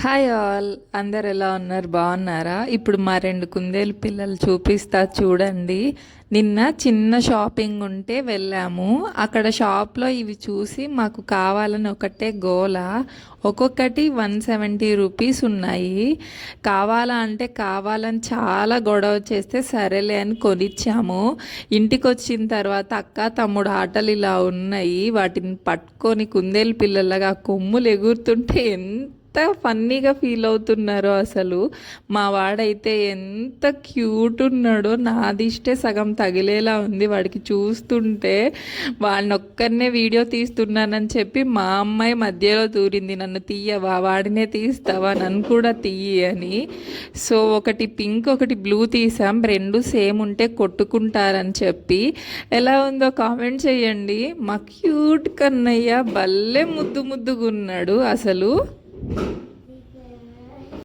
Hi all, అందరు ఎలా ఉన్నారు? బాగున్నారా? ఇప్పుడు మా రెండు కుందేలు పిల్లలు చూపిస్తా చూడండి. నిన్న చిన్న షాపింగ్ ఉంటే వెళ్ళాము. అక్కడ షాప్లో ఇవి చూసి మాకు కావాలని ఒకటే గోల. ఒక్కొక్కటి 170 రూపీస్ ఉన్నాయి. కావాలా అంటే కావాలని చాలా గొడవ చేస్తే సరేలే అని కొనిచ్చాము. ఇంటికి వచ్చిన తర్వాత అక్క తమ్ముడు ఆటలు ఇలా ఉన్నాయి, వాటిని పట్టుకొని కుందేలు పిల్లలుగా కొమ్ములు ఎగురుతుంటే ఎంత ఫన్నీగా ఫీల్ అవుతున్నారో అసలు. మా వాడైతే ఎంత క్యూట్ ఉన్నాడో, నాదిష్టే సగం తగిలేలా ఉంది వాడికి చూస్తుంటే. వాడిని ఒక్కరినే వీడియో తీస్తున్నానని చెప్పి మా అమ్మాయి మధ్యలో దూరింది, నన్ను తీయవా, వాడినే తీస్తావా, నన్ను కూడా తీయి అని. సో ఒకటి పింక్ ఒకటి బ్లూ తీసాం, రెండు సేమ్ ఉంటే కొట్టుకుంటారని చెప్పి. ఎలా ఉందో కామెంట్ చేయండి. మా క్యూట్ కన్నయ్య భలే ముద్దు ముద్దుగా ఉన్నాడు అసలు.